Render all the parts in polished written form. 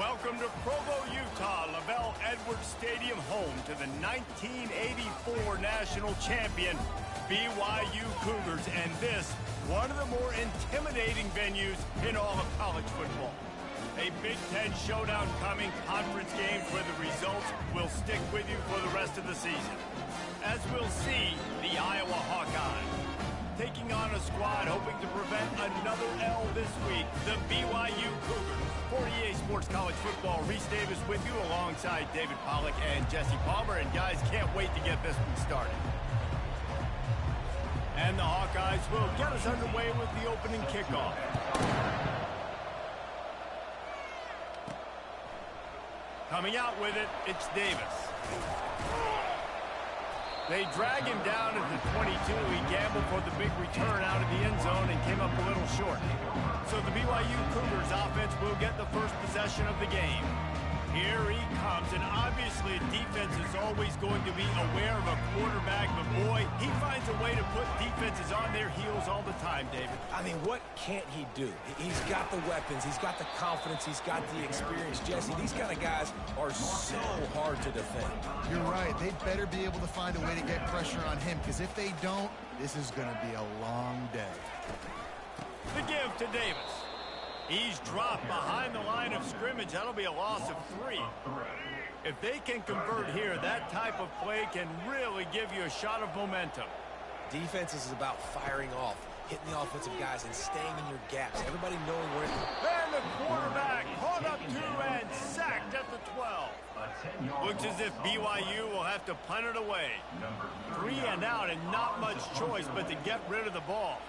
Welcome to Provo, Utah, Lavelle Edwards Stadium, home to the 1984 national champion BYU Cougars, and this, one of the more intimidating venues in all of college football. A Big Ten showdown coming, conference games where the results will stick with you for the rest of the season. As we'll see, the Iowa Hawkeyes taking on a squad hoping to prevent another L this week, the BYU Cougars. 48 Sports College Football, Reese Davis with you alongside David Pollack and Jesse Palmer. And guys, can't wait to get this one started. And the Hawkeyes will get us underway with the opening kickoff. Coming out with it, it's Davis. They drag him down at the 22. He gambled for the big return out of the end zone and came up a little short. So the BYU Cougars offense will get the first possession of the game. Here he comes, and obviously defense is always going to be aware of a quarterback, but boy, he finds a way to put defenses on their heels all the time, David. I mean, what can't he do? He's got the weapons, he's got the confidence, he's got the experience. Jesse, these kind of guys are so hard to defend. You're right. They better be able to find a way to get pressure on him, because if they don't, this is going to be a long day. The give to Davis. He's dropped behind the line of scrimmage. That'll be a loss of 3. If they can convert here, that type of play can really give you a shot of momentum. Defense is about firing off, hitting the offensive guys, and staying in your gaps. Everybody knowing where. And the quarterback caught up to and sacked at the 12. Looks as if BYU will have to punt it away. 3 and out, and not much choice but to get rid of the ball.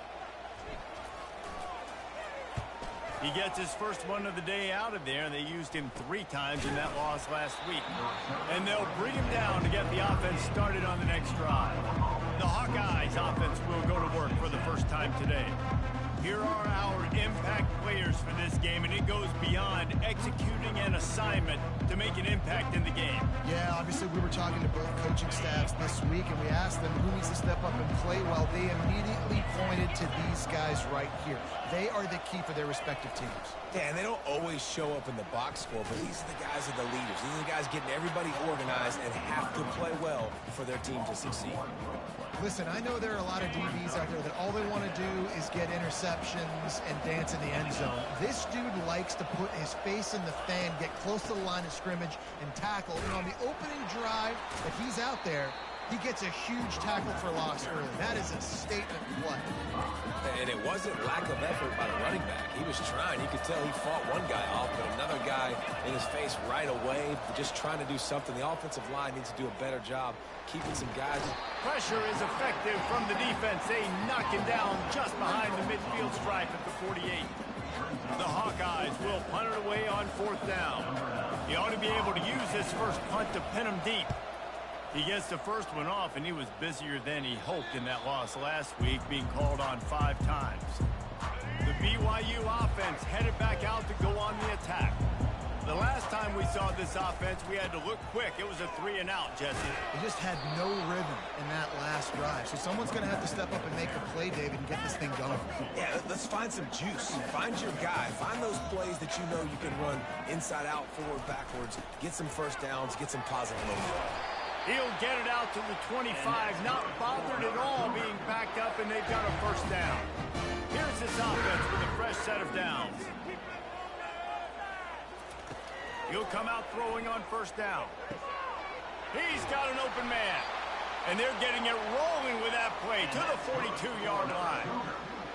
He gets his first one of the day out of there, and they used him 3 times in that loss last week. And they'll bring him down to get the offense started on the next drive. The Hawkeyes offense will go to work for the first time today. Here are our impact players for this game, and it goes beyond executing an assignment to make an impact in the game. Yeah, obviously we were talking to both coaching staffs this week, and we asked them who needs to step up and play well. They immediately pointed to these guys right here. They are the key for their respective teams. Yeah, and they don't always show up in the box score, but these are the guys that are the leaders. These are the guys getting everybody organized and have to play well for their team to succeed. Listen, I know there are a lot of DBs out there that all they want to do is get interceptions and dance in the end zone. This dude likes to put his face in the fan, get close to the line of scrimmage, and tackle. And on the opening drive that he's out there, he gets a huge tackle for loss early. That is a statement play. And it wasn't lack of effort by the running back. He was trying. You could tell he fought one guy off, but another guy in his face right away, just trying to do something. The offensive line needs to do a better job keeping some guys. Pressure is effective from the defense. They knock him down just behind the midfield stripe at the 48. The Hawkeyes will punt it away on 4th down. He ought to be able to use this first punt to pin him deep. He gets the first one off, and he was busier than he hoped in that loss last week, being called on 5 times. The BYU offense headed back out to go on the attack. The last time we saw this offense, we had to look quick. It was a 3 and out, Jesse. They just had no rhythm in that last drive. So someone's going to have to step up and make a play, David, and get this thing going. Yeah, let's find some juice. Find your guy. Find those plays that you know you can run inside out, forward, backwards. Get some first downs. Get some positive momentum. He'll get it out to the 25, not bothered at all being backed up, and they've got a first down. Here's this offense with a fresh set of downs. He'll come out throwing on first down. He's got an open man, and they're getting it rolling with that play to the 42-yard line.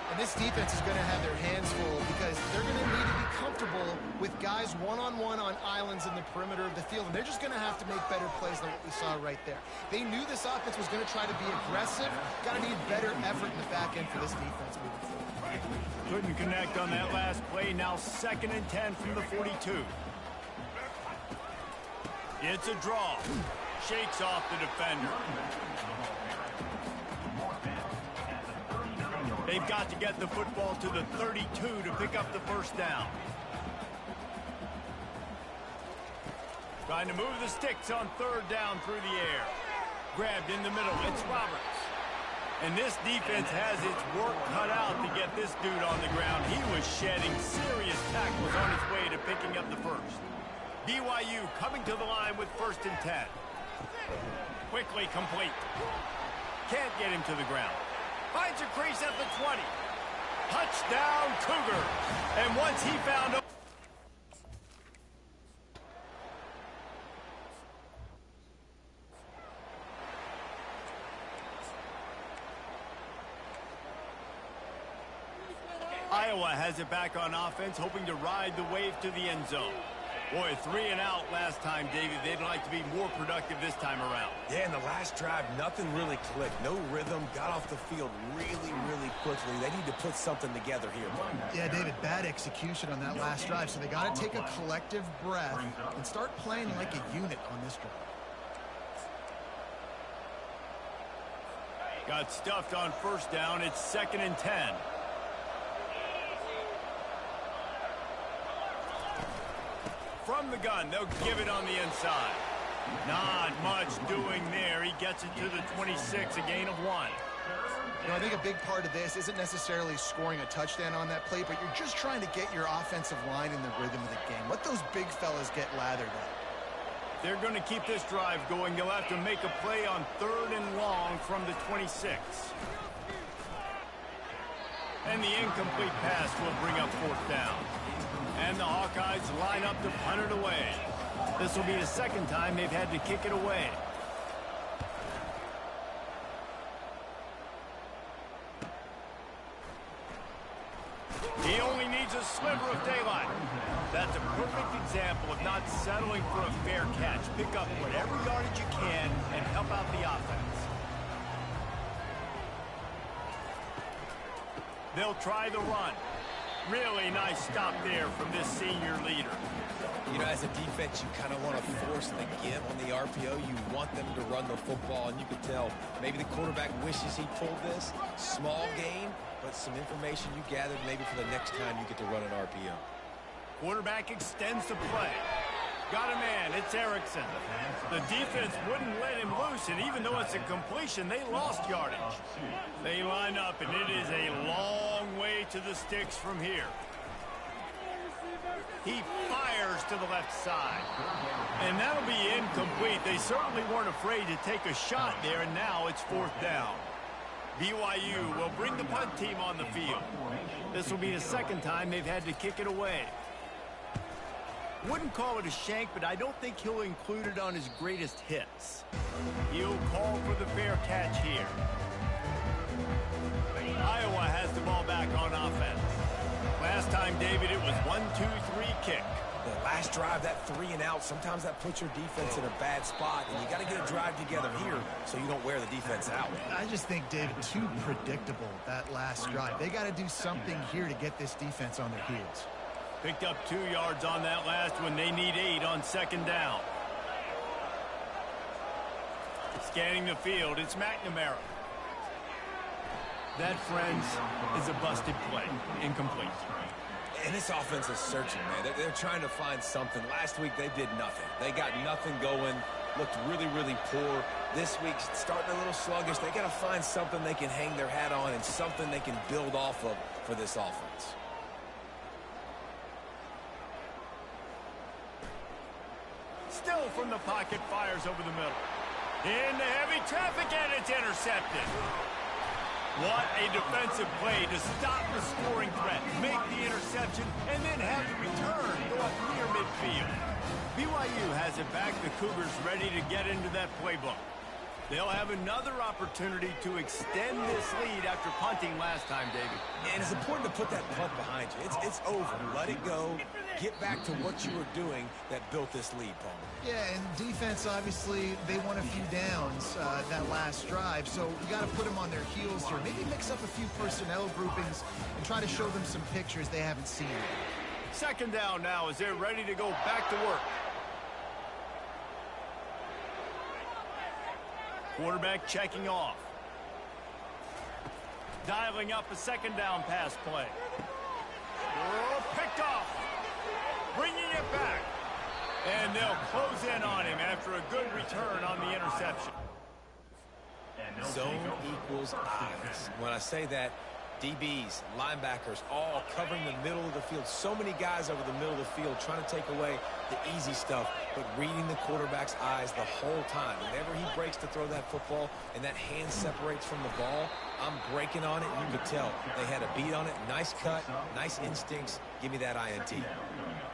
And this defense is going to have their hands full because they're going to need to be comfortable with guys one-on-one on islands in the perimeter of the field. And they're just going to have to make better plays than what we saw right there. They knew this offense was going to try to be aggressive. Got to need better effort in the back end for this defense moving forward. Couldn't connect on that last play. Now 2nd and 10 from the 42. It's a draw. Shakes off the defender. They've got to get the football to the 32 to pick up the first down. Trying to move the sticks on 3rd down through the air. Grabbed in the middle. It's Roberts. And this defense has its work cut out to get this dude on the ground. He was shedding serious tackles on his way to picking up the first. BYU coming to the line with 1st and 10. Quickly complete. Can't get him to the ground. Finds a crease at the 20. Touchdown, Cougar. And once he found... Iowa has it back on offense, hoping to ride the wave to the end zone. Boy, 3 and out last time, David. They'd like to be more productive this time around. Yeah, in the last drive, nothing really clicked. No rhythm, got off the field really, really quickly. They need to put something together here. Yeah, David, bad execution on that last drive, so they got to take a collective breath and start playing like a unit on this drive. Got stuffed on 1st down. It's 2nd and 10. From the gun, they'll give it on the inside. Not much doing there. He gets it to the 26, a gain of 1. You know, I think a big part of this isn't necessarily scoring a touchdown on that play, but you're just trying to get your offensive line in the rhythm of the game. Let those big fellas get lathered up. They're going to keep this drive going. They'll have to make a play on 3rd and long from the 26. And the incomplete pass will bring up 4th down. And the Hawkeyes line up to punt it away. This will be the 2nd time they've had to kick it away. He only needs a sliver of daylight. That's a perfect example of not settling for a fair catch. Pick up whatever yardage you can and help out the offense. They'll try the run. Really nice stop there from this senior leader. You know, as a defense, you kind of want to force the give on the RPO. You want them to run the football, and you can tell maybe the quarterback wishes he pulled this. Small gain, but some information you gathered maybe for the next time you get to run an RPO. Quarterback extends the play. Got a man. It's Erickson. The defense wouldn't let him loose, and even though it's a completion, they lost yardage. They line up, and it is a long way to the sticks from here. He fires to the left side. And that'll be incomplete. They certainly weren't afraid to take a shot there, and now it's 4th down. BYU will bring the punt team on the field. This will be the 2nd time they've had to kick it away. Wouldn't call it a shank, but I don't think he'll include it on his greatest hits. He'll call for the fair catch here. Iowa has the ball back on offense. Last time, David, it was 1-2-3 kick. The last drive, that 3 and out, sometimes that puts your defense in a bad spot, and you got to get a drive together here so you don't wear the defense out. I just think, David, too predictable that last drive. They got to do something here to get this defense on their heels. Picked up 2 yards on that last one. They need 8 on 2nd down. Scanning the field, it's McNamara. That, friends, is a busted play. Incomplete. And this offense is searching, man. They're trying to find something. Last week, they did nothing. They got nothing going. Looked really, really poor. This week, starting a little sluggish. They got to find something they can hang their hat on and something they can build off of for this offense. Still from the pocket, fires over the middle. Into heavy traffic, and it's intercepted. What a defensive play to stop the scoring threat, make the interception, and then have the return go up near midfield. BYU has it back. The Cougars ready to get into that playbook. They'll have another opportunity to extend this lead after punting last time, David. And it's important to put that punt behind you. It's over. Let it go. Get back to what you were doing that built this lead, Paul. Yeah, and defense, obviously, they won a few downs that last drive, so you got to put them on their heels here. Maybe mix up a few personnel groupings and try to show them some pictures they haven't seen yet. 2nd down now as they're ready to go back to work. Quarterback checking off. Dialing up a 2nd down pass play. Oh, picked off. Bringing it back. And they'll close in on him after a good return on the interception. Zone equals eyes. When I say that, DBs, linebackers, all covering the middle of the field. So many guys over the middle of the field trying to take away the easy stuff, but reading the quarterback's eyes the whole time. Whenever he breaks to throw that football and that hand separates from the ball, I'm breaking on it. You could tell they had a beat on it. Nice cut, nice instincts. Give me that INT.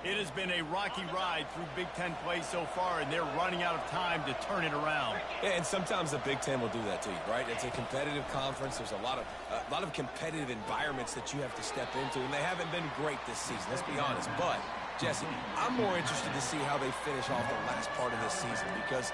It has been a rocky ride through Big Ten play so far, and they're running out of time to turn it around. Yeah, and sometimes the Big Ten will do that to you, right? It's a competitive conference. There's a lot of competitive environments that you have to step into, and they haven't been great this season. Let's be honest. But, Jesse, I'm more interested to see how they finish off the last part of this season because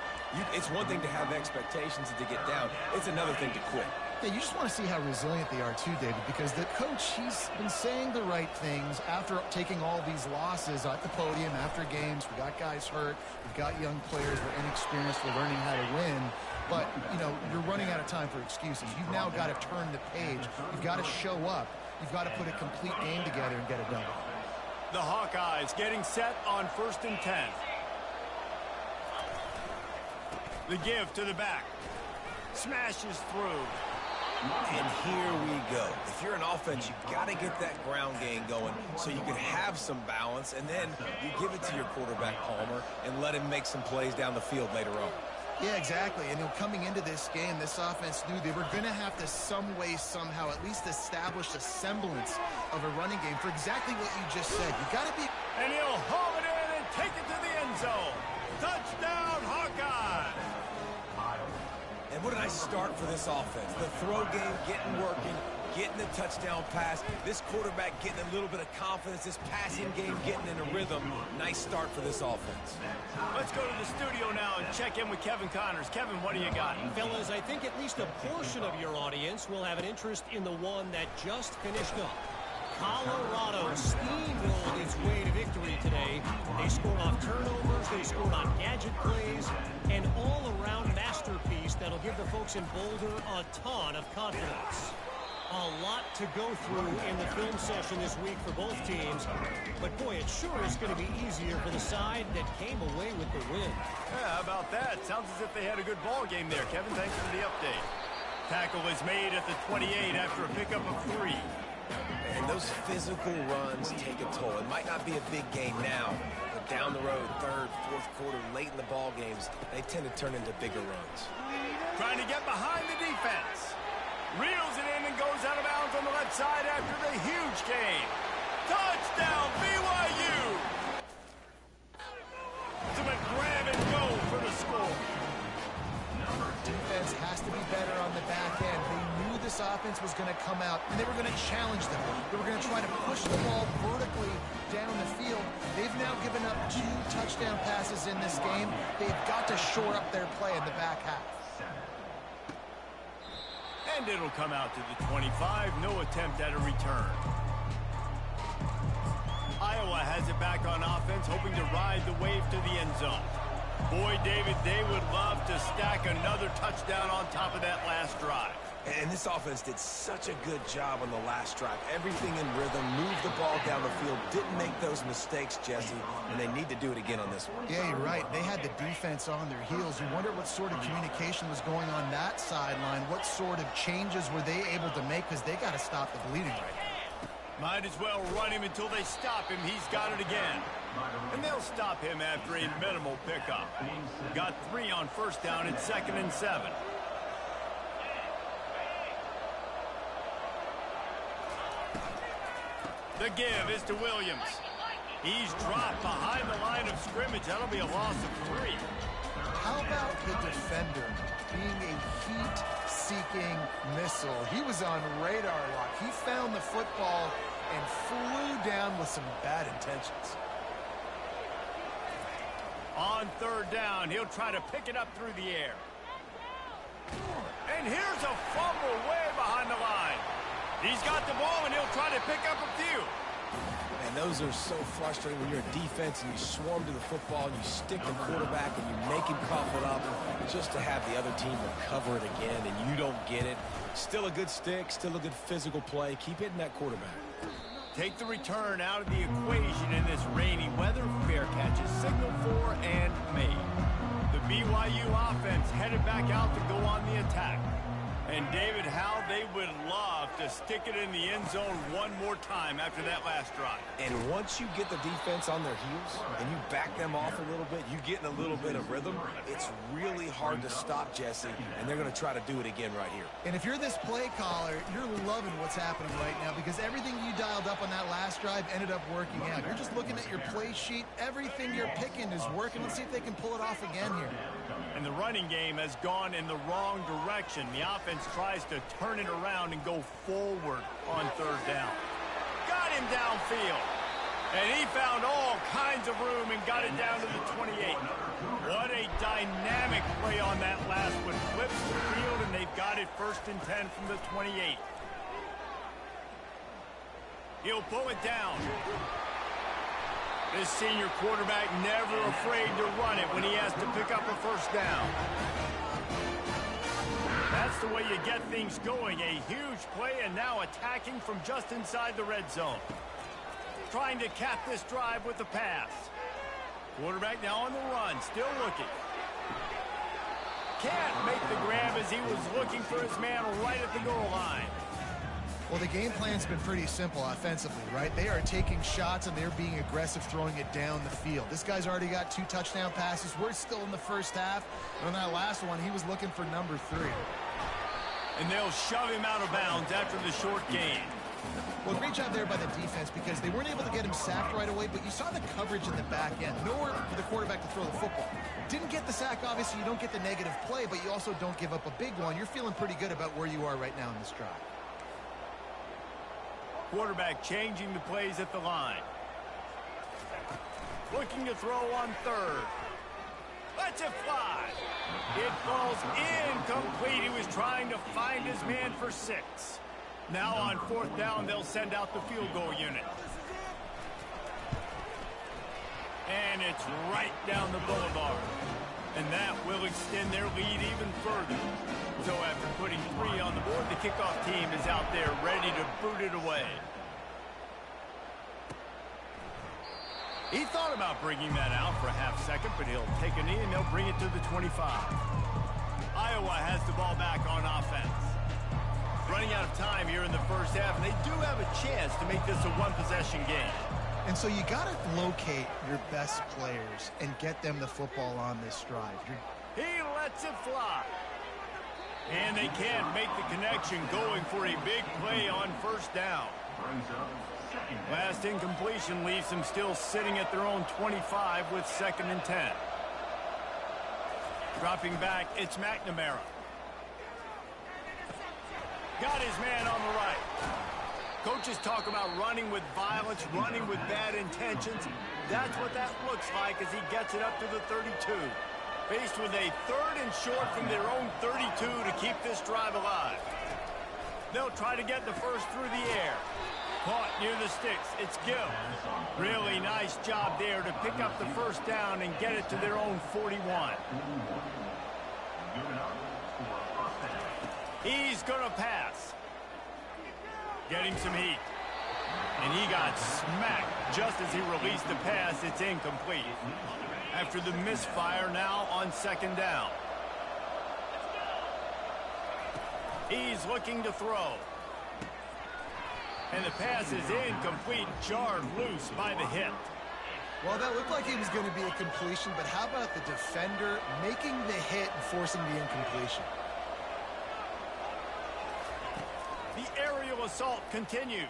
it's one thing to have expectations and to get down. It's another thing to quit. Yeah, you just want to see how resilient they are too, David, because the coach, he's been saying the right things after taking all these losses at the podium, after games. We got guys hurt. We've got young players. We're inexperienced. We're learning how to win. But, you know, you're running out of time for excuses. You've now got to turn the page. You've got to show up. You've got to put a complete game together and get it done. The Hawkeyes getting set on 1st and 10. The give to the back. Smashes through. And here we go. If you're an offense, you've got to get that ground game going so you can have some balance, and then you give it to your quarterback, Palmer, and let him make some plays down the field later on. Yeah, exactly. And coming into this game, this offense knew they were going to have to some way, somehow, at least establish a semblance of a running game for exactly what you just said. You got to be... And he'll haul it in and take it to the end zone. Touchdown, Hawkeyes! And what a nice start for this offense. The throw game getting working, getting the touchdown pass. This quarterback getting a little bit of confidence. This passing game getting in a rhythm. Nice start for this offense. Let's go to the studio now and check in with Kevin Connors. Kevin, what do you got? Fellas, I think at least a portion of your audience will have an interest in the one that just finished up. Colorado steamrolled its way to victory today. They scored off turnovers, they scored on gadget plays, an all-around masterpiece that'll give the folks in Boulder a ton of confidence. A lot to go through in the film session this week for both teams, but boy, it sure is going to be easier for the side that came away with the win. Yeah, how about that? Sounds as if they had a good ball game there. Kevin, thanks for the update. Tackle is made at the 28 after a pickup of 3. And those physical runs take a toll. It might not be a big game now, but down the road, 3rd, 4th quarter, late in the ball games, they tend to turn into bigger runs. Trying to get behind the defense. Reels it in and goes out of bounds on the left side after the huge gain. Touchdown, BYU! Ultimate grab and go for the score. Defense has to be better on the back end. They knew this offense was going to come out, and they were going to challenge them. They were going to try to push the ball vertically down the field. They've now given up 2 touchdown passes in this game. They've got to shore up their play in the back half. And it'll come out to the 25. No attempt at a return. Iowa has it back on offense, hoping to ride the wave to the end zone. Boy, David, they would love to stack another touchdown on top of that last drive. And this offense did such a good job on the last drive. Everything in rhythm, moved the ball down the field, didn't make those mistakes, Jesse, and they need to do it again on this one. Yeah, you're right. They had the defense on their heels. You wonder what sort of communication was going on that sideline. What sort of changes were they able to make, because they got to stop the bleeding right now. Might as well run him until they stop him. He's got it again. And they'll stop him after a minimal pickup. Got 3 on 1st down and 2nd and 7. The give is to Williams. He's dropped behind the line of scrimmage. That'll be a loss of 3. How about the defender being a heat-seeking missile? He was on radar lock. He found the football and flew down with some bad intentions. On 3rd down, he'll try to pick it up through the air. And here's a fumble way behind the line. He's got the ball, and he'll try to pick up a few. And those are so frustrating when you're a defense and you swarm to the football and you stick the quarterback and you make him cough it up just to have the other team recover it again and you don't get it. Still a good stick, still a good physical play. Keep hitting that quarterback. Take the return out of the equation in this rainy weather. Fair catch is signaled for and made. The BYU offense headed back out to go on the attack. And, David, how they would love to stick it in the end zone one more time after that last drive. And once you get the defense on their heels and you back them off a little bit, you get in a little bit of rhythm, it's really hard to stop, Jesse, and they're going to try to do it again right here. And if you're this play caller, you're loving what's happening right now because everything you dialed up on that last drive ended up working out. You're just looking at your play sheet. Everything you're picking is working. Let's see if they can pull it off again here. And the running game has gone in the wrong direction. The offense tries to turn it around and go forward on third down. Got him downfield. And he found all kinds of room and got it down to the 28. What a dynamic play on that last one. Flips the field, and they've got it 1st and 10 from the 28. He'll pull it down. This senior quarterback never afraid to run it when he has to pick up a 1st down. That's the way you get things going. A huge play, and now attacking from just inside the red zone. Trying to cap this drive with the pass. Quarterback now on the run, still looking. Can't make the grab as he was looking for his man right at the goal line. Well, the game plan's been pretty simple offensively, right? They are taking shots, and they're being aggressive, throwing it down the field. This guy's already got 2 touchdown passes. We're still in the first half. And on that last one, he was looking for number 3. And they'll shove him out of bounds after the short gain. Well, great job there by the defense because they weren't able to get him sacked right away, but you saw the coverage in the back end. Nowhere for the quarterback to throw the football. Didn't get the sack, obviously. You don't get the negative play, but you also don't give up a big one. You're feeling pretty good about where you are right now in this drive. Quarterback changing the plays at the line. Looking to throw on third. Lets it fly. It falls incomplete. He was trying to find his man for 6. Now on 4th down, they'll send out the field goal unit. And it's right down the boulevard. And that will extend their lead even further. So after putting 3 on the board, the kickoff team is out there ready to boot it away. He thought about bringing that out for a half second, but he'll take a knee and they'll bring it to the 25. Iowa has the ball back on offense. Running out of time here in the first half, and they do have a chance to make this a one-possession game. And so you got to locate your best players and get them the football on this drive. He lets it fly. And they can't make the connection, going for a big play on 1st down. Last incompletion leaves them still sitting at their own 25 with 2nd and 10. Dropping back, it's McNamara. Got his man on the right. Coaches talk about running with violence, running with bad intentions. That's what that looks like as he gets it up to the 32. Faced with a 3rd and short from their own 32 to keep this drive alive. They'll try to get the first through the air. Caught near the sticks. It's Gill. Really nice job there to pick up the 1st down and get it to their own 41. He's going to pass. Getting some heat. And he got smacked just as he released the pass. It's incomplete. After the misfire, now on 2nd down. He's looking to throw. And the pass is incomplete, jarred loose by the hit. Well, that looked like it was going to be a completion, but how about the defender making the hit and forcing the incompletion? The aerial assault continues.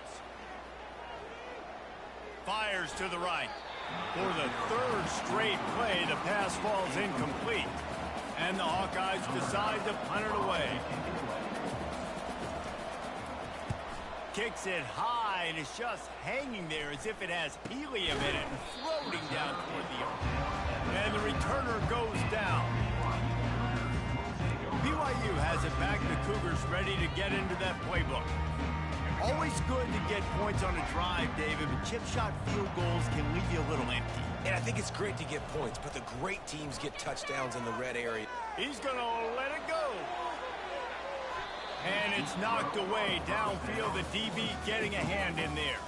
Fires to the right. For the 3rd straight play, the pass falls incomplete. And the Hawkeyes decide to punt it away. Kicks it high, and it's just hanging there as if it has helium in it, floating down toward the earth. And the returner goes down. BYU has it back. The Cougars ready to get into that playbook. Always good to get points on a drive, David, but chip shot field goals can leave you a little empty. And I think it's great to get points, but the great teams get touchdowns in the red area. He's going to let it go. And it's knocked away downfield. The DB getting a hand in there.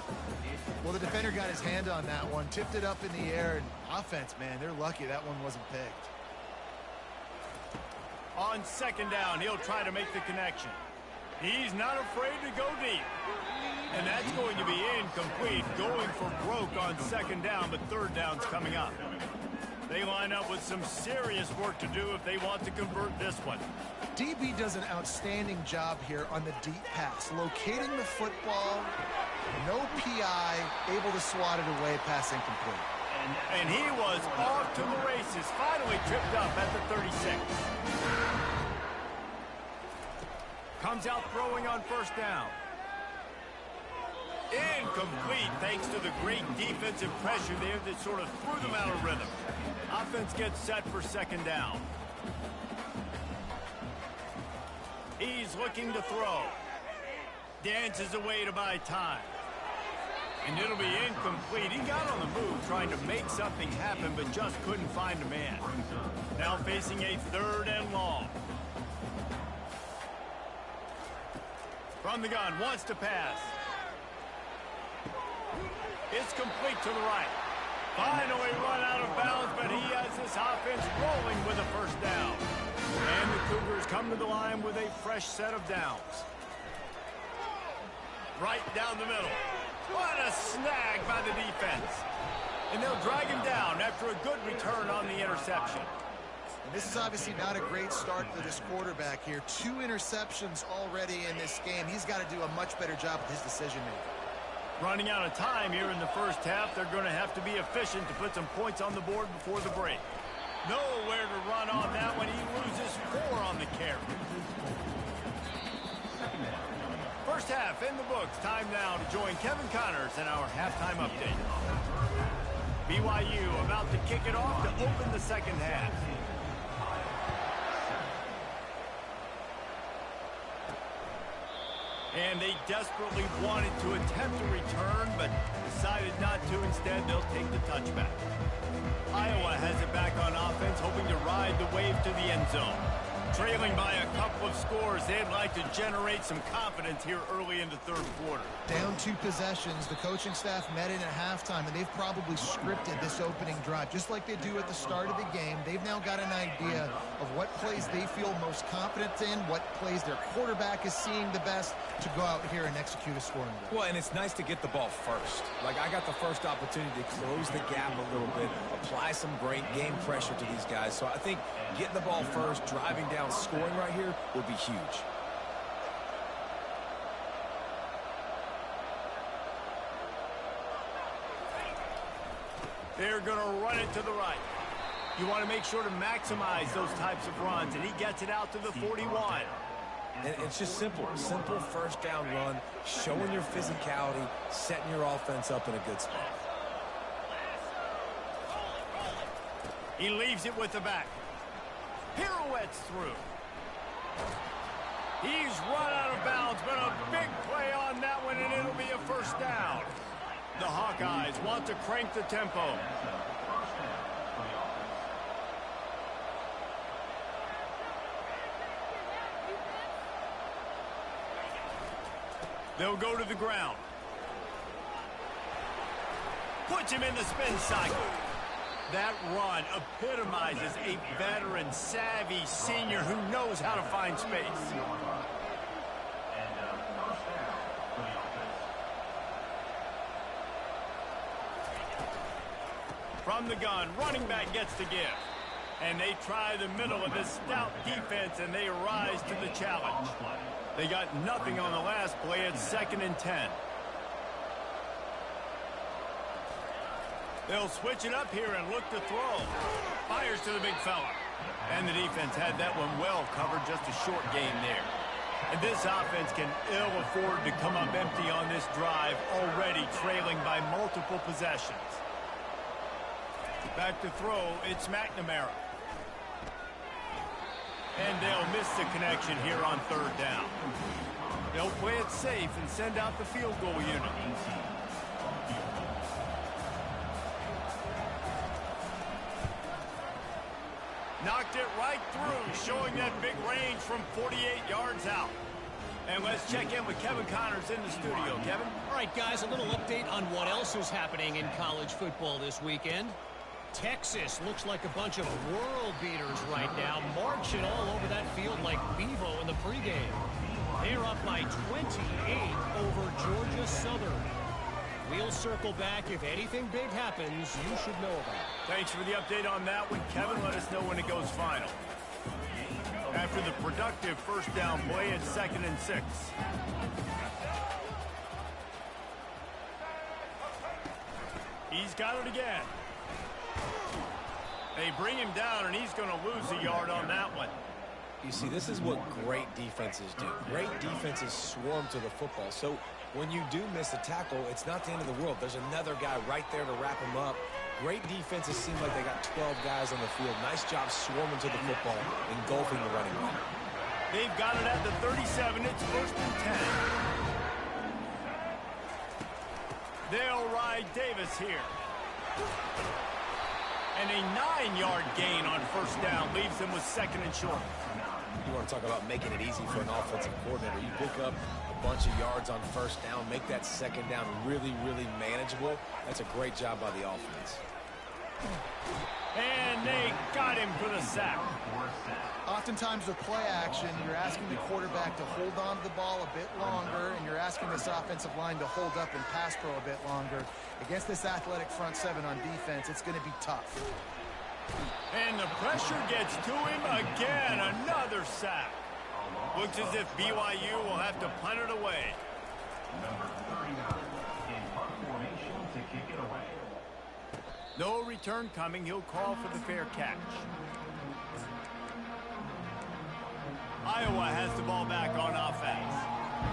Well, the defender got his hand on that one, tipped it up in the air, and offense, man, they're lucky that one wasn't picked. On second down, he'll try to make the connection. He's not afraid to go deep. And that's going to be incomplete, going for broke on second down, but third down's coming up. They line up with some serious work to do if they want to convert this one. DB does an outstanding job here on the deep pass, locating the football, no PI, able to swat it away, pass incomplete. And he was off to the races, finally tripped up at the 36. Comes out throwing on first down. Incomplete thanks to the great defensive pressure there that sort of threw them out of rhythm. Offense gets set for second down. He's looking to throw. Dances away to buy time. And it'll be incomplete. He got on the move trying to make something happen, but just couldn't find a man. Now facing a third and long. From the gun, wants to pass. It's complete to the right. Finally run out of bounds, but he has this offense rolling with a first down. And the Cougars come to the line with a fresh set of downs. Right down the middle. What a snag by the defense. And they'll drag him down after a good return on the interception. And this is obviously not a great start for this quarterback here. 2 interceptions already in this game. He's got to do a much better job with his decision-making. Running out of time here in the first half. They're going to have to be efficient to put some points on the board before the break. Nowhere to run on that one. He loses 4 on the carry. First half in the books. Time now to join Kevin Connors in our halftime update. BYU about to kick it off to open the second half. And they desperately wanted to attempt a return, but decided not to. Instead, they'll take the touchback. Iowa has it back on offense, hoping to ride the wave to the end zone. Trailing by a couple of scores, they'd like to generate some confidence here early in the third quarter. Down 2 possessions. The coaching staff met in at halftime, and they've probably scripted this opening drive, just like they do at the start of the game. They've now got an idea of what plays they feel most confident in, what plays their quarterback is seeing the best to go out here and execute a scoring drive. Well, and it's nice to get the ball first. Like, I got the first opportunity to close the gap a little bit, apply some great game pressure to these guys. So I think getting the ball first, driving down, scoring right here would be huge. They're going to run it to the right. You want to make sure to maximize those types of runs, and he gets it out to the 41. And it's just simple first down run, showing your physicality, setting your offense up in a good spot. He leaves it with the back. Pirouettes through. He's run out of bounds, but a big play on that one, and it'll be a first down. The Hawkeyes want to crank the tempo. They'll go to the ground. Puts him in the spin cycle. That run epitomizes a veteran, savvy senior who knows how to find space. From the gun, running back gets the give. And they try the middle of this stout defense, and they rise to the challenge. They got nothing on the last play. It's 2nd and 10. They'll switch it up here and look to throw. Fires to the big fella. And the defense had that one well covered, just a short game there. And this offense can ill afford to come up empty on this drive, already trailing by multiple possessions. Back to throw, it's McNamara. And they'll miss the connection here on third down. They'll play it safe and send out the field goal unit. Knocked it right through, showing that big range from 48 yards out. And let's check in with Kevin Connors in the studio. Kevin? All right, guys, a little update on what else is happening in college football this weekend. Texas looks like a bunch of world beaters right now, marching all over that field like Bevo in the pregame. They're up by 28 over Georgia Southern. We'll circle back. If anything big happens, you should know about it. Thanks for the update on that one, Kevin. Let us know when it goes final. After the productive first down play, it's 2nd and 6. He's got it again. They bring him down, and he's going to lose a yard on that one. You see, this is what great defenses do. Great defenses swarm to the football. So when you do miss a tackle, it's not the end of the world. There's another guy right there to wrap him up. Great defenses seem like they got 12 guys on the field. Nice job swarming to the football, engulfing the running back. They've got it at the 37. It's 1st and 10. They'll ride Davis here. And a 9-yard gain on first down leaves them with 2nd and short. You want to talk about making it easy for an offensive coordinator. You pick up a bunch of yards on first down, make that second down really, really manageable. That's a great job by the offense. And they got him for the sack. Oftentimes with play action, you're asking the quarterback to hold on to the ball a bit longer, and you're asking this offensive line to hold up and pass pro a bit longer. Against this athletic front seven on defense, it's going to be tough. And the pressure gets to him again. Another sack. Looks as if BYU will have to punt it away. No return coming. He'll call for the fair catch. Iowa has the ball back on offense.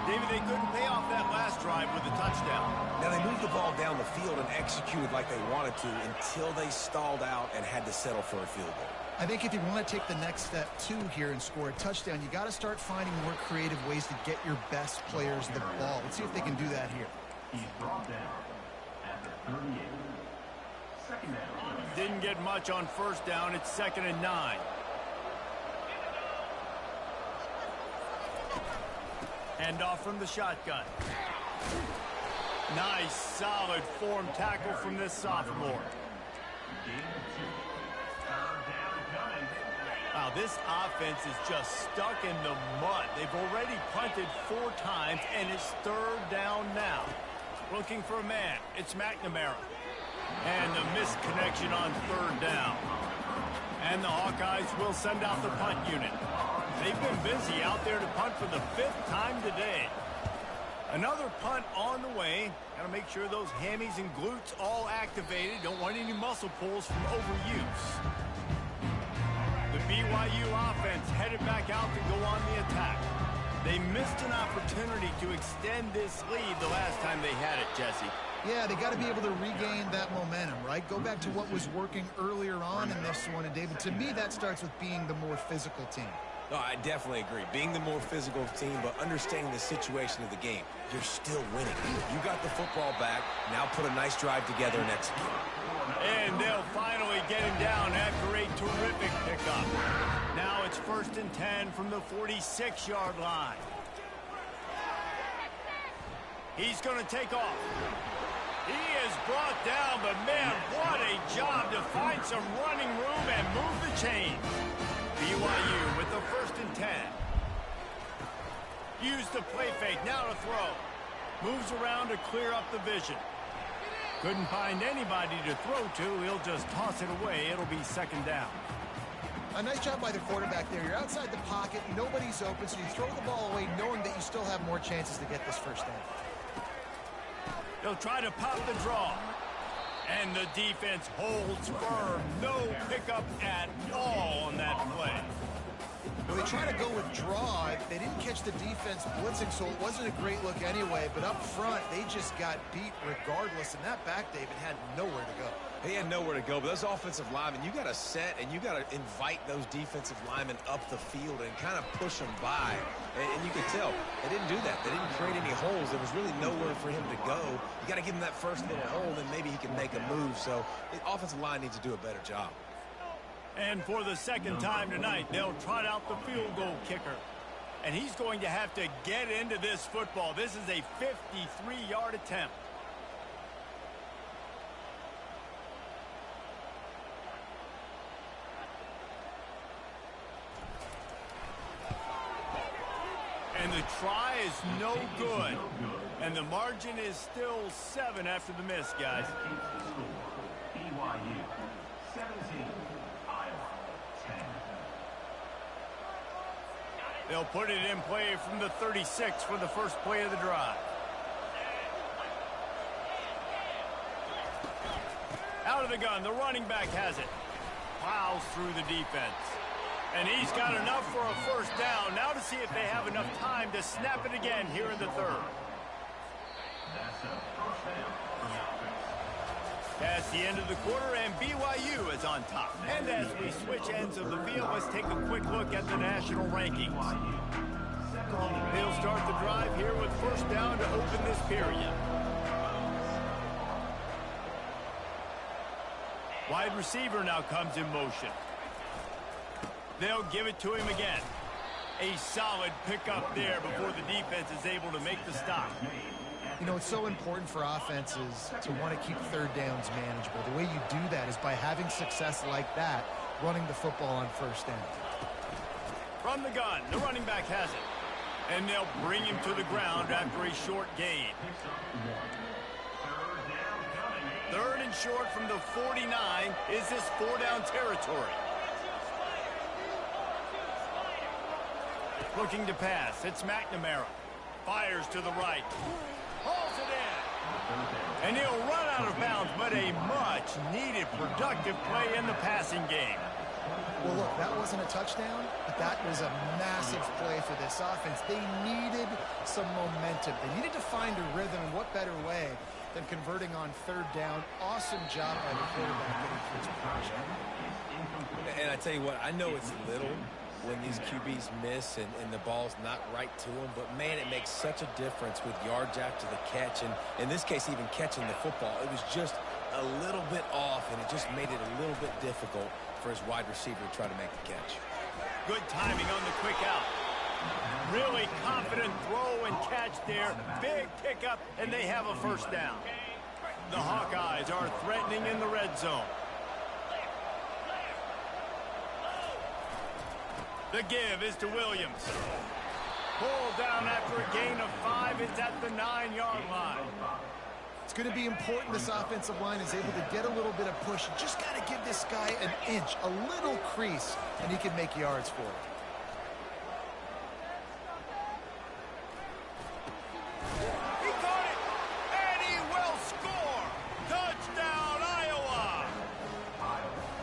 David, they couldn't pay off that last drive with a touchdown. Now, they moved the ball down the field and executed like they wanted to until they stalled out and had to settle for a field goal. I think if you want to take the next step, too, here and score a touchdown, you got to start finding more creative ways to get your best players the ball. Let's see if they can do that here. He's brought down at the 38. Second down. Didn't get much on first down. It's 2nd and 9. Hand off from the shotgun. Nice, solid form tackle from this sophomore. Wow, this offense is just stuck in the mud. They've already punted 4 times, and it's 3rd down now. Looking for a man. It's McNamara. And the missed connection on 3rd down. And the Hawkeyes will send out the punt unit. They've been busy out there to punt for the 5th time today. Another punt on the way. Got to make sure those hammies and glutes all activated. Don't want any muscle pulls from overuse. The BYU offense headed back out to go on the attack. They missed an opportunity to extend this lead the last time they had it, Jesse. Yeah, they got to be able to regain that momentum, right? Go back to what was working earlier on in this one. And, David, to me, that starts with being the more physical team. No, I definitely agree. Being the more physical team, but understanding the situation of the game. You're still winning. You got the football back. Now put a nice drive together and execute. And they'll finally get him down after a terrific pickup. Now it's 1st and 10 from the 46-yard line. He's going to take off. He is brought down, but man, what a job to find some running room and move the chains. BYU with the 1st and 10. Use the play fake, now to throw. Moves around to clear up the vision. Couldn't find anybody to throw to. He'll just toss it away. It'll be 2nd down. A nice job by the quarterback there. You're outside the pocket. Nobody's open, so you throw the ball away knowing that you still have more chances to get this 1st down. They'll try to pop the draw. And the defense holds firm. No pickup at all on that play. Well, they try to go with draw. They didn't catch the defense blitzing, so it wasn't a great look anyway. But up front, they just got beat regardless. And that back, David, had nowhere to go. He had nowhere to go, but those offensive linemen, you got to set and you got to invite those defensive linemen up the field and kind of push them by. And you could tell they didn't do that. They didn't create any holes. There was really nowhere for him to go. You got to give him that first little hole, then maybe he can make a move. So the offensive line needs to do a better job. And for the 2nd time tonight, they'll trot out the field goal kicker. And he's going to have to get into this football. This is a 53-yard attempt. And the try is no good. And the margin is still 7 after the miss, guys. BYU 17, Iowa 10. They'll put it in play from the 36 for the first play of the drive. Out of the gun, the running back has it. Plows through the defense. And he's got enough for a first down. Now to see if they have enough time to snap it again here in the third. That's a first down for the offense. That's the end of the quarter, and BYU is on top. And as we switch ends of the field, let's take a quick look at the national rankings. They'll start the drive here with first down to open this period. Wide receiver now comes in motion. They'll give it to him again. A solid pickup there before the defense is able to make the stop. You know, it's so important for offenses to want to keep third downs manageable. The way you do that is by having success like that, running the football on first down. From the gun, the running back has it. And they'll bring him to the ground after a short gain. Third and short from the 49. Is this 4-down territory? Looking to pass. It's McNamara. Fires to the right. Hauls it in. And he'll run out of bounds, but a much-needed productive play in the passing game. Well, look, that wasn't a touchdown, but that was a massive play for this offense. They needed some momentum. They needed to find a rhythm, and what better way than converting on third down. Awesome job by the quarterback getting through his progression. And I tell you what, I know it's little when these QBs miss and the ball's not right to them, but man, it makes such a difference with yards after the catch, and in this case, even catching the football. It was just a little bit off, and it just made it a little bit difficult for his wide receiver to try to make the catch. Good timing on the quick out. Really confident throw and catch there. Big pickup, and they have a first down. The Hawkeyes are threatening in the red zone. The give is to Williams. Pulled down after a gain of 5. It's at the 9-yard line. It's going to be important this offensive line is able to get a little bit of push. You just got to give this guy an inch, a little crease, and he can make yards for it. He caught it, and he will score. Touchdown, Iowa.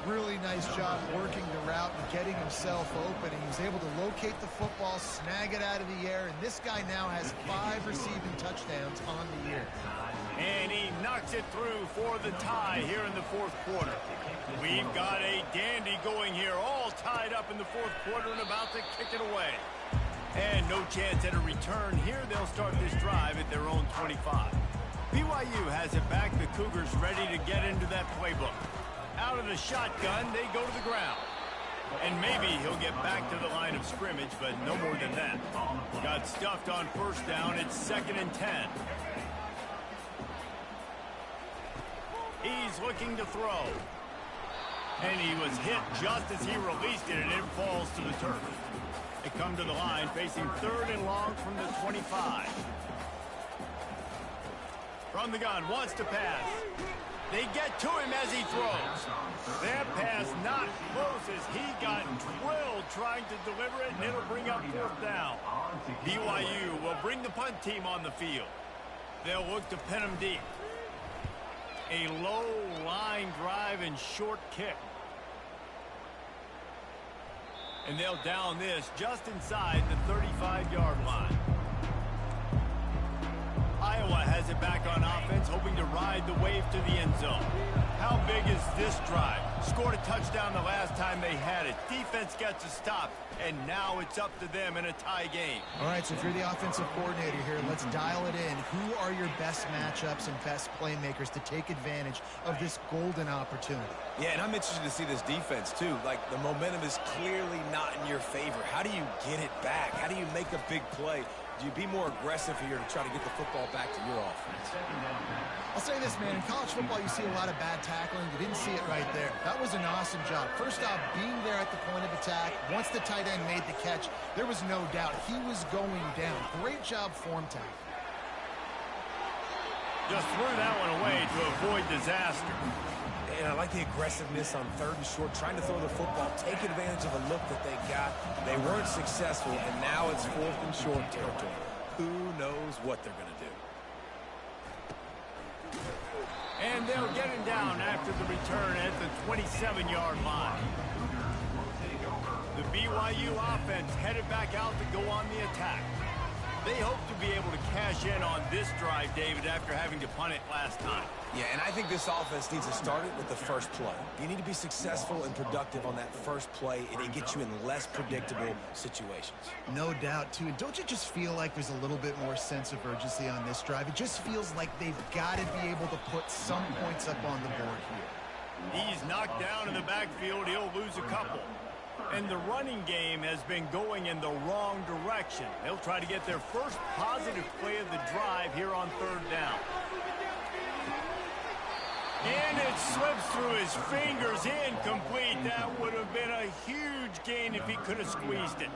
Really nice job working the route and getting himself open. And he was able to locate the football, snag it out of the air, and this guy now has 5 receiving touchdowns on the year. And he knocks it through for the tie here in the fourth quarter. We've got a dandy going here, all tied up in the fourth quarter and about to kick it away. And no chance at a return here. They'll start this drive at their own 25. BYU has it back. The Cougars ready to get into that playbook. Out of the shotgun, they go to the ground. And maybe he'll get back to the line of scrimmage, but no more than that. Got stuffed on first down. It's 2nd and 10. He's looking to throw. And he was hit just as he released it, and it falls to the turf. They come to the line facing 3rd and long from the 25. From the gun, wants to pass. They get to him as he throws. That pass not close as he got drilled trying to deliver it, and it'll bring up 4th down. BYU will bring the punt team on the field. They'll look to pin him deep. A low line drive and short kick. And they'll down this just inside the 35-yard line. Iowa has it back on offense, hoping to ride the wave to the end zone. How big is this drive? Scored a touchdown the last time they had it. Defense gets a stop, and now it's up to them in a tie game. All right, so if you're the offensive coordinator here, let's dial it in. Who are your best matchups and best playmakers to take advantage of this golden opportunity? Yeah, and I'm interested to see this defense, too. Like, the momentum is clearly not in your favor. How do you get it back? How do you make a big play? Do you be more aggressive here to try to get the football back to your offense? I'll say this, man. In college football, you see a lot of bad tackling. You didn't see it right there. That was an awesome job. First off, being there at the point of attack. Once the tight end made the catch, there was no doubt he was going down. Great job form tackle. Just threw that one away to avoid disaster. And I like the aggressiveness on 3rd and short, trying to throw the football, take advantage of the look that they got. They weren't successful, and now it's 4th and short territory. Who knows what they're going to do? And they'll get him down after the return at the 27-yard line. The BYU offense headed back out to go on the attack. They hope to be able to cash in on this drive, David, after having to punt it last time. Yeah, and I think this offense needs to start it with the first play. You need to be successful and productive on that first play, and it gets you in less predictable situations. No doubt, too. And don't you just feel like there's a little bit more sense of urgency on this drive? It just feels like they've got to be able to put some points up on the board here. He's knocked down in the backfield. He'll lose a couple. And the running game has been going in the wrong direction. They'll try to get their first positive play of the drive here on 3rd down. And it slips through his fingers, incomplete. That would have been a huge gain if he could have squeezed it.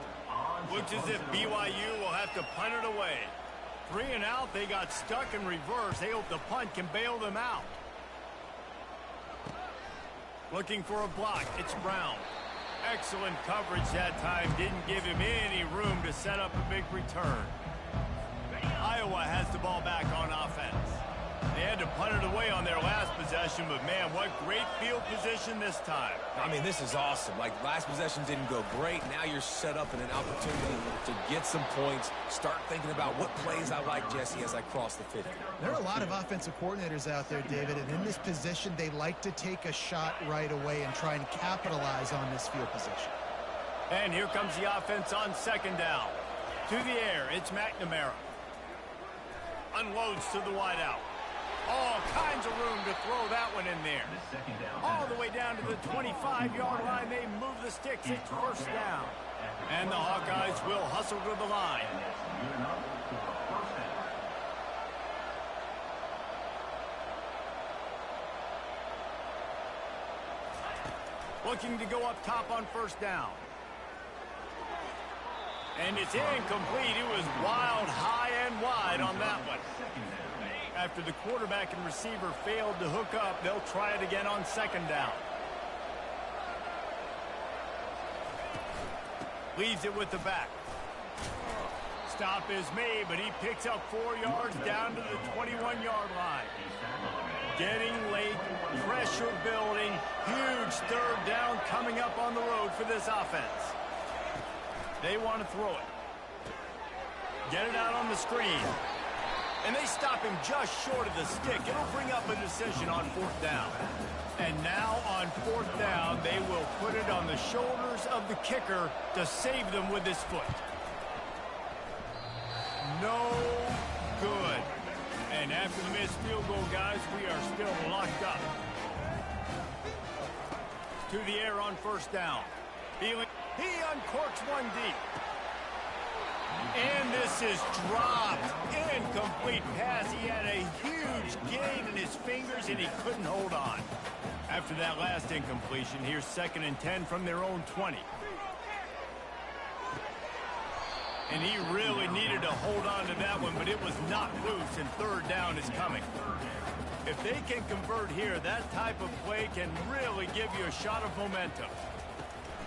Looks as if BYU will have to punt it away. 3 and out, they got stuck in reverse. They hope the punt can bail them out. Looking for a block, it's Brown. Excellent coverage that time. Didn't give him any room to set up a big return. Iowa has the ball back on offense. They had to punt it away on their last possession, but man, what great field position this time. I mean, this is awesome. Like, last possession didn't go great. Now you're set up in an opportunity to get some points. Start thinking about what plays I like, Jesse, as I cross the 50. There are a lot of offensive coordinators out there, David, and in this position, they like to take a shot right away and try and capitalize on this field position. And here comes the offense on 2nd down. To the air, it's McNamara. Unloads to the wideout. All kinds of room to throw that one in there. All the way down to the 25-yard line. They move the sticks. It's 1st down. And the Hawkeyes will hustle to the line. Looking to go up top on 1st down. And it's incomplete. It was wild, high and wide on that one. After the quarterback and receiver failed to hook up, they'll try it again on 2nd down. Leaves it with the back. Stop is made, but he picks up 4 yards down to the 21-yard line. Getting late, pressure building, huge 3rd down coming up on the road for this offense. They want to throw it. Get it out on the screen. And they stop him just short of the stick. It'll bring up a decision on 4th down. And now on 4th down, they will put it on the shoulders of the kicker to save them with his foot. No good. And after the missed field goal, guys, we are still locked up. To the air on 1st down. He uncorks one deep. And this is dropped. Incomplete pass. He had a huge gain in his fingers, and he couldn't hold on. After that last incompletion, here's 2nd and 10 from their own 20. And he really needed to hold on to that one, but it was knocked loose, and 3rd down is coming. If they can convert here, that type of play can really give you a shot of momentum.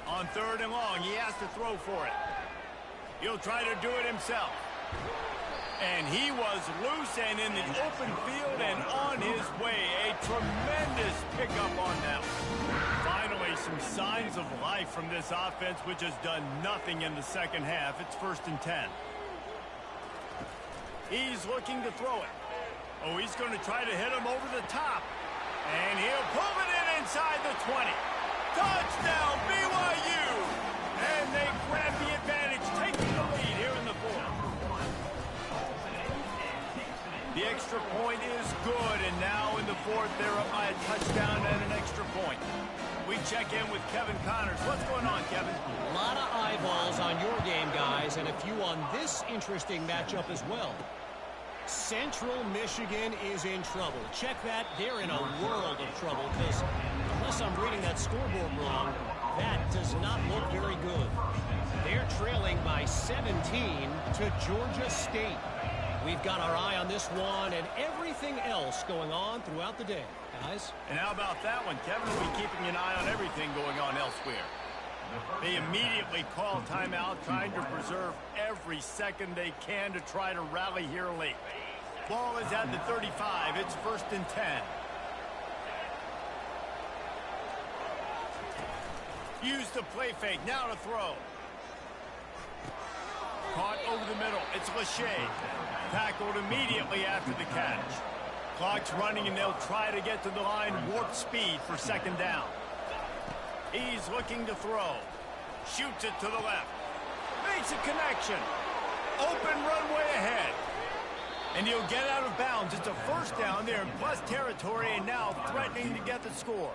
On 3rd and long, he has to throw for it. He'll try to do it himself. And he was loose and in the open field and on his way. A tremendous pickup on that one. Finally, some signs of life from this offense, which has done nothing in the 2nd half. It's 1st and 10. He's looking to throw it. Oh, he's going to try to hit him over the top. And he'll pull it in inside the 20. Touchdown, BYU! And they grab the advantage, taking the lead here in the 4th. The extra point is good, and now in the 4th, they're up by a touchdown and an extra point. We check in with Kevin Connors. What's going on, Kevin? A lot of eyeballs on your game, guys, and a few on this interesting matchup as well. Central Michigan is in trouble. Check that. They're in a world of trouble because unless I'm reading that scoreboard wrong, that does not look very good. They're trailing by 17 to Georgia State. We've got our eye on this one and everything else going on throughout the day, guys. And how about that one? Kevin will be keeping an eye on everything going on elsewhere. They immediately call timeout, trying to preserve every second they can to try to rally here late. Ball is at the 35. It's 1st and 10. Use the play fake. Now to throw. Caught over the middle. It's Lachey. Tackled immediately after the catch. Clock's running, and they'll try to get to the line. Warp speed for 2nd down. He's looking to throw. Shoots it to the left. Makes a connection. Open runway ahead. And he'll get out of bounds. It's a 1st down there in plus territory, and now threatening to get the score.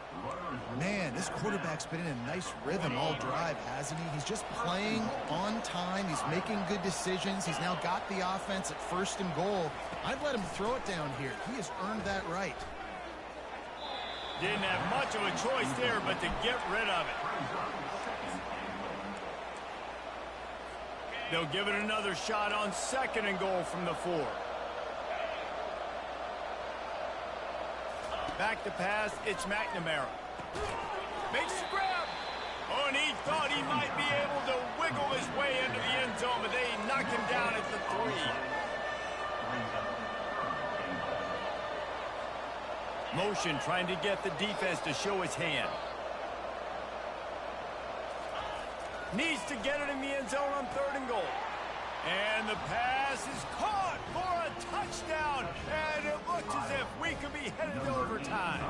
Man, this quarterback's been in a nice rhythm all drive, hasn't he? He's just playing on time. He's making good decisions. He's now got the offense at 1st and goal. I'd let him throw it down here. He has earned that right. Didn't have much of a choice there, but to get rid of it. They'll give it another shot on 2nd and goal from the 4. Back to pass, it's McNamara. Makes the grab. Oh, and he thought he might be able to wiggle his way into the end zone, but they knock him down at the 3. Motion trying to get the defense to show his hand. Needs to get it in the end zone on 3rd and goal. And the pass is caught for a touchdown. And it looks as if we could be headed to overtime.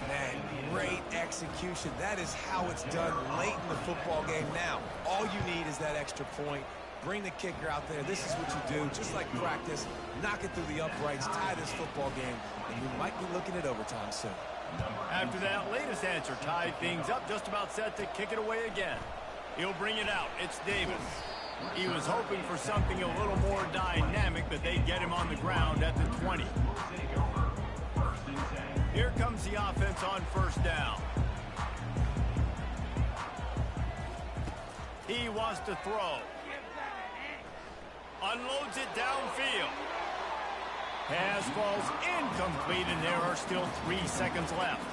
Man, great execution. That is how it's done late in the football game. Now, all you need is that extra point. Bring the kicker out there. This is what you do. Just like practice, knock it through the uprights, tie this football game, and we might be looking at overtime soon. After that latest answer, tied things up, just about set to kick it away again. He'll bring it out. It's Davis. He was hoping for something a little more dynamic, but they get him on the ground at the 20. Here comes the offense on 1st down. He wants to throw. Unloads it downfield. Pass falls incomplete, and there are still 3 seconds left.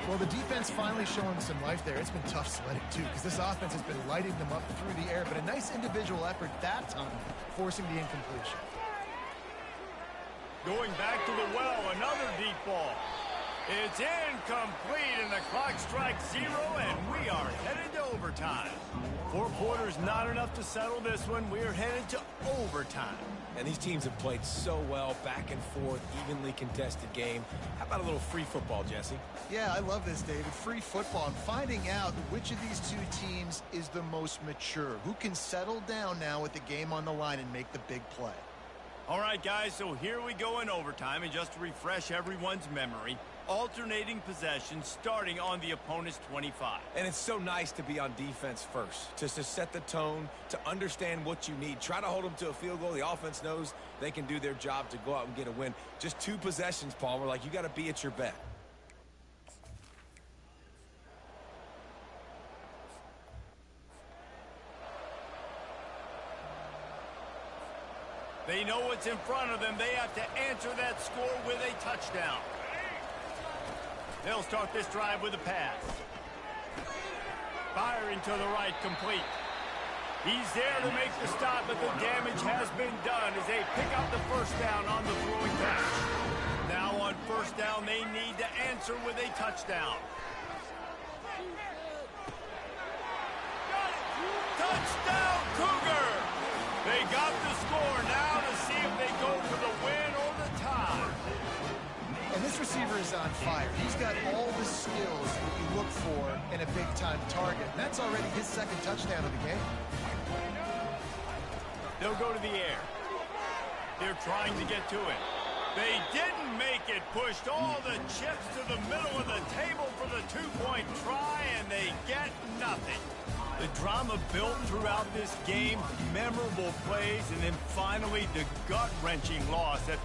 Well, the defense finally showing some life there. It's been tough sledding, too, because this offense has been lighting them up through the air, but a nice individual effort that time, forcing the incompletion. Going back to the well, another deep ball. It's incomplete, and the clock strikes 0, and we are headed to overtime. 4 quarters not enough to settle this one. We are headed to overtime. And these teams have played so well, back and forth, evenly contested game. How about a little free football, Jesse? Yeah, I love this, David. Free football. And finding out which of these 2 teams is the most mature. Who can settle down now with the game on the line and make the big play. All right, guys, so here we go in overtime. And just to refresh everyone's memory, alternating possessions starting on the opponent's 25. And it's so nice to be on defense first, just to set the tone, to understand what you need. Try to hold them to a field goal. The offense knows they can do their job to go out and get a win. Just 2 possessions, Palmer, like you got to be at your bet. They know what's in front of them. They have to answer that score with a touchdown. They'll start this drive with a pass. Firing to the right, complete. He's there to make the stop, but the damage has been done as they pick up the 1st down on the throwing catch. Now on 1st down, they need to answer with a touchdown. Touchdown, Cougar! They got the score. Now to see if they go for the win or the tie. And this receiver is on fire. He's got all the skills that you look for in a big-time target. And that's already his 2nd touchdown of the game. They'll go to the air. They're trying to get to it. They didn't make it. Pushed all the chips to the middle of the table for the two-point try, and they get nothing. The drama built throughout this game, memorable plays, and then finally the gut-wrenching loss at